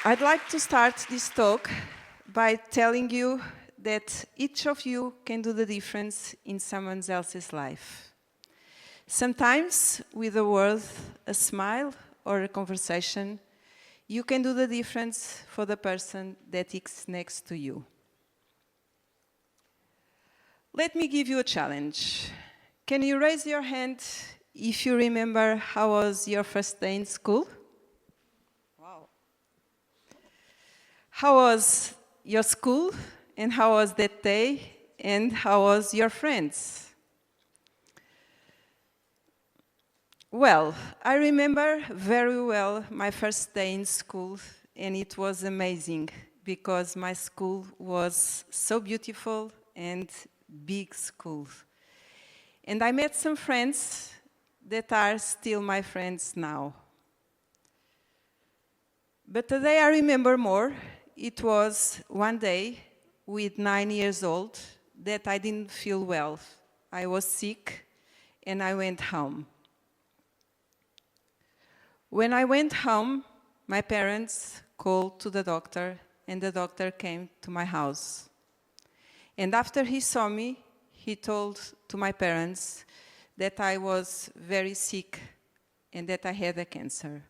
I'd like to start this talk by telling you that each of you can do the difference in someone else's life. Sometimes, with a word, a smile, or a conversation, you can do the difference for the person that is next to you. Let me give you a challenge. Can you raise your hand if you remember how was your first day in school? Wow. How was your school, and how was that day, and how was your friends? Well, I remember very well my first day in school, and it was amazing because my school was so beautiful and big school. And I met some friends that are still my friends now. But the day I remember more, it was one day with 9 years old that I didn't feel well. I was sick and I went home. When I went home, my parents called to the doctor and the doctor came to my house. And after he saw me, he told to my parents that I was very sick and that I had a cancer.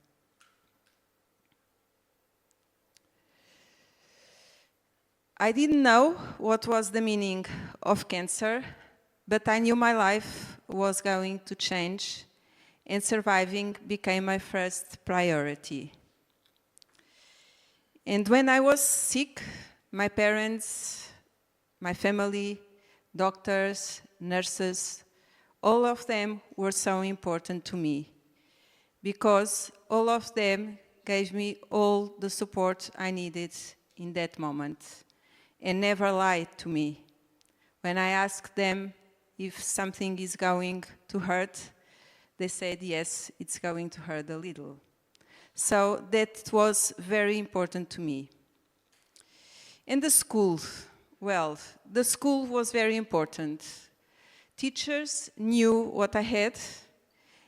I didn't know what was the meaning of cancer, but I knew my life was going to change and surviving became my first priority. And when I was sick, my parents, my family, doctors, nurses, all of them were so important to me because all of them gave me all the support I needed in that moment and never lied to me. When I asked them if something is going to hurt, they said, yes, it's going to hurt a little. So that was very important to me. And the school, well, the school was very important. Teachers knew what I had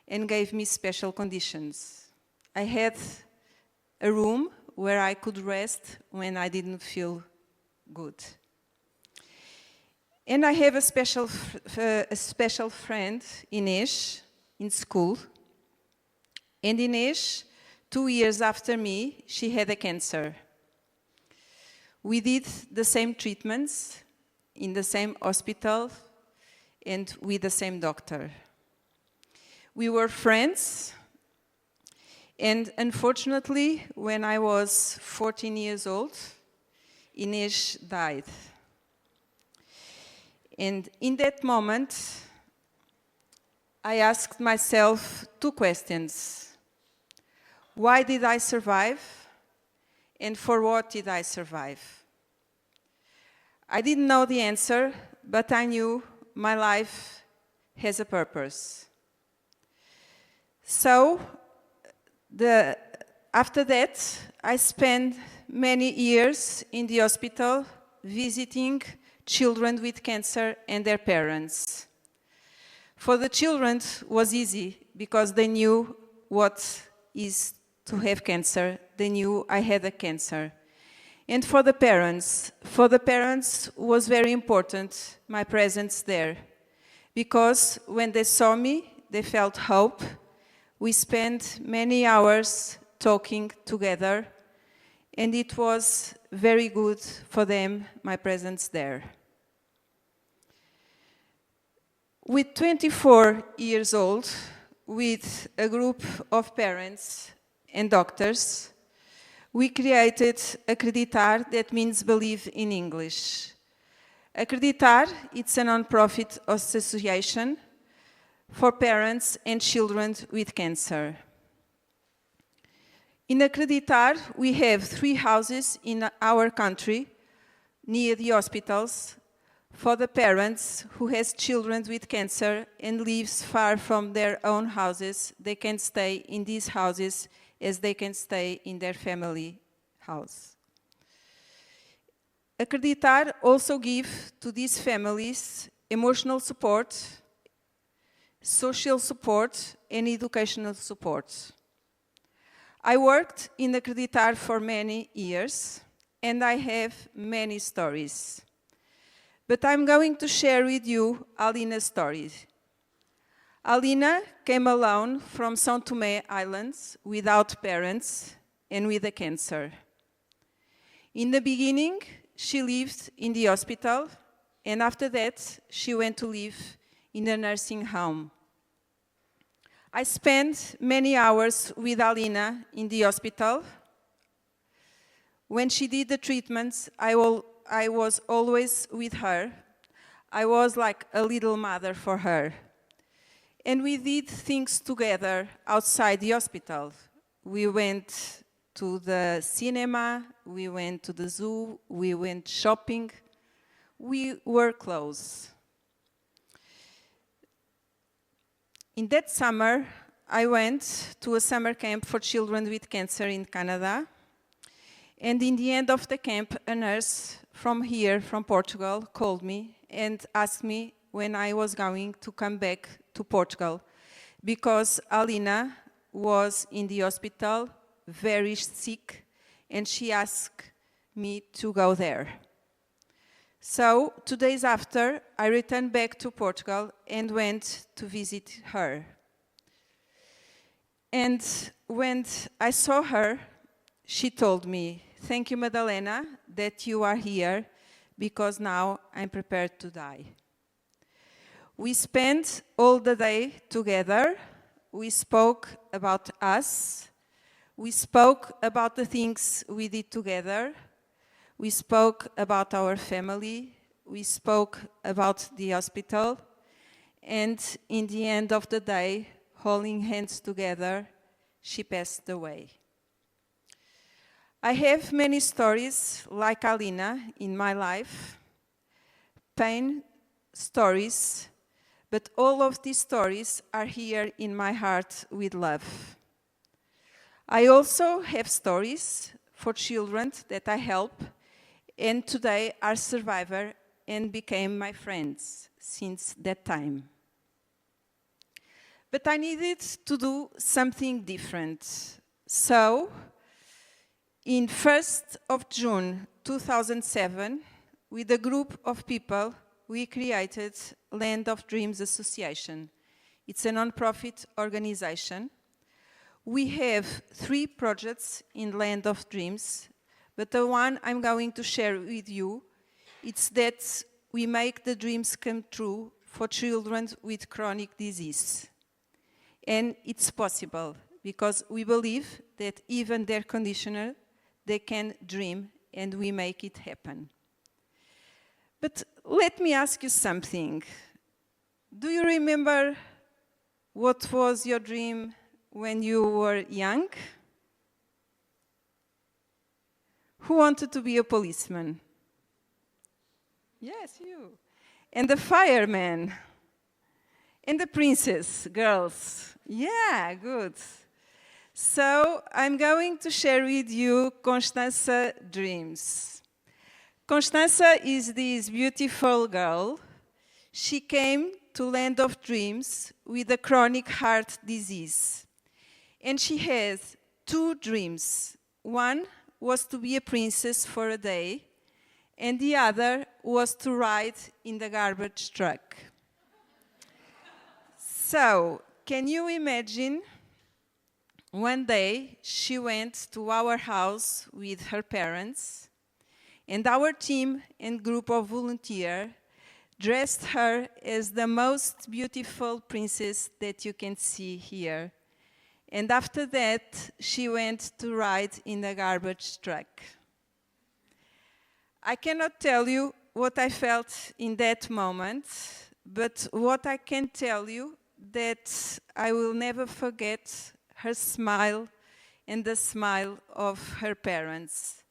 and gave me special conditions. I had a room where I could rest when I didn't feel good. And I have a special friend, Inês, in school. And Inês, 2 years after me, she had a cancer. We did the same treatments in the same hospital and with the same doctor. We were friends, and unfortunately, when I was 14 years old, Inês died. And in that moment, I asked myself 2 questions. Why did I survive? And for what did I survive? I didn't know the answer, but I knew my life has a purpose. So, after that, I spent many years in the hospital visiting children with cancer and their parents. For the children, it was easy because they knew what is to have cancer. They knew I had a cancer. And for the parents was very important, my presence there. Because when they saw me, they felt hope. We spent many hours talking together, and it was very good for them, my presence there. With 24 years old, with a group of parents and doctors, we created Acreditar, that means believe in English. Acreditar, it's a non-profit association for parents and children with cancer. In Acreditar, we have 3 houses in our country, near the hospitals, for the parents who has children with cancer and lives far from their own houses. They can stay in these houses as they can stay in their family house. Acreditar also gives to these families emotional support, social support, and educational support. I worked in Acreditar for many years, and I have many stories. But I'm going to share with you Alina's story. Alina came alone from São Tomé Islands without parents and with a cancer. In the beginning, she lived in the hospital, and after that, she went to live in a nursing home. I spent many hours with Alina in the hospital. When she did the treatments, I was always with her. I was like a little mother for her. And we did things together outside the hospital. We went to the cinema, we went to the zoo, we went shopping. We were close. In that summer, I went to a summer camp for children with cancer in Canada. And in the end of the camp, a nurse from here, from Portugal, called me and asked me when I was going to come back to Portugal, because Alina was in the hospital, very sick, and she asked me to go there. So, 2 days after, I returned back to Portugal and went to visit her. And when I saw her, she told me, "Thank you, Madalena, that you are here, because now I'm prepared to die." We spent all the day together. We spoke about us. We spoke about the things we did together. We spoke about our family. We spoke about the hospital. And in the end of the day, holding hands together, she passed away. I have many stories like Alina in my life, pain stories, but all of these stories are here in my heart with love. I also have stories for children that I help, and today are survivors and became my friends since that time. But I needed to do something different. So, in 1st of June 2007, with a group of people, we created Land of Dreams Association. It's a non-profit organization. We have 3 projects in Land of Dreams, but the one I'm going to share with you, it's that we make the dreams come true for children with chronic disease. And it's possible, because we believe that even their conditioner, they can dream, and we make it happen. But let me ask you something. Do you remember what was your dream when you were young? Who wanted to be a policeman? Yes, you. And the fireman. And the princess, girls. Yeah, good. So I'm going to share with you Constança dreams. Constança is this beautiful girl. She came to Land of Dreams with a chronic heart disease. And she has 2 dreams. One was to be a princess for a day, and the other was to ride in the garbage truck. So, can you imagine? One day, she went to our house with her parents, and our team and group of volunteers dressed her as the most beautiful princess that you can see here. And after that, she went to ride in the garbage truck. I cannot tell you what I felt in that moment, but what I can tell you that I will never forget her smile and the smile of her parents.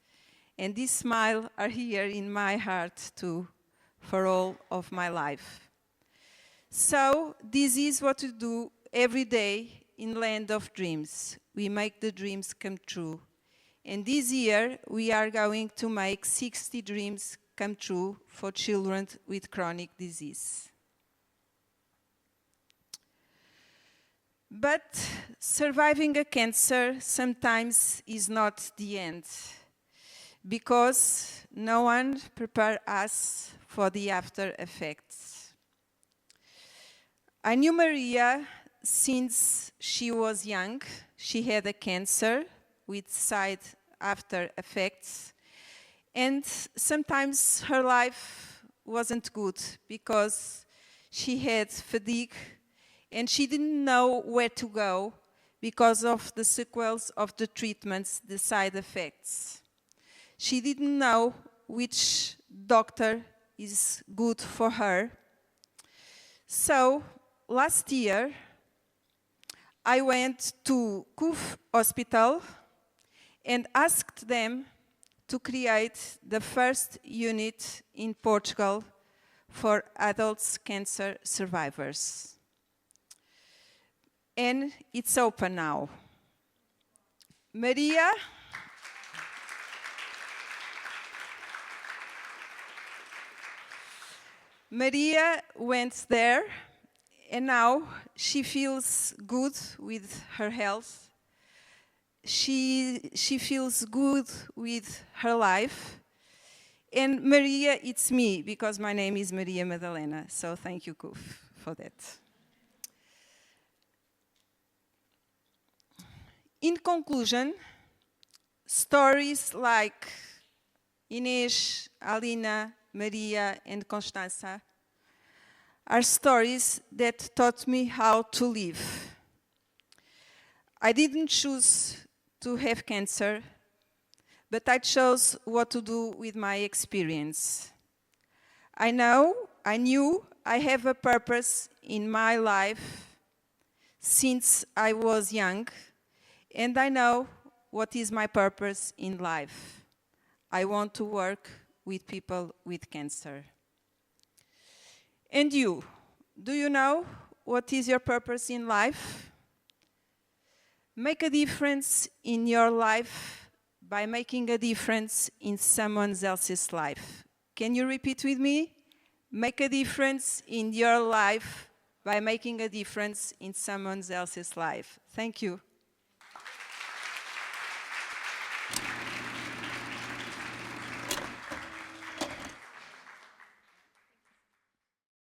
And this smile are here in my heart too, for all of my life. So this is what we do every day in Land of Dreams. We make the dreams come true. And this year we are going to make 60 dreams come true for children with chronic disease. But surviving a cancer sometimes is not the end, because no one prepares us for the after effects. I knew Maria since she was young. She had a cancer with side after effects, and sometimes her life wasn't good because she had fatigue and she didn't know where to go because of the sequels of the treatments, the side effects. She didn't know which doctor is good for her. So last year, I went to CUF Hospital and asked them to create the first unit in Portugal for adults cancer survivors. And it's open now. Maria went there, and now she feels good with her health. She feels good with her life. And Maria, it's me, because my name is Maria Madalena. So thank you, CUF, for that. In conclusion, stories like Inês, Alina, Maria, and Constanza are stories that taught me how to live. I didn't choose to have cancer, but I chose what to do with my experience. I knew I have a purpose in my life since I was young, and I know what is my purpose in life. I want to work with people with cancer. And you, do you know what is your purpose in life? Make a difference in your life by making a difference in someone else's life. Can you repeat with me? Make a difference in your life by making a difference in someone else's life. Thank you.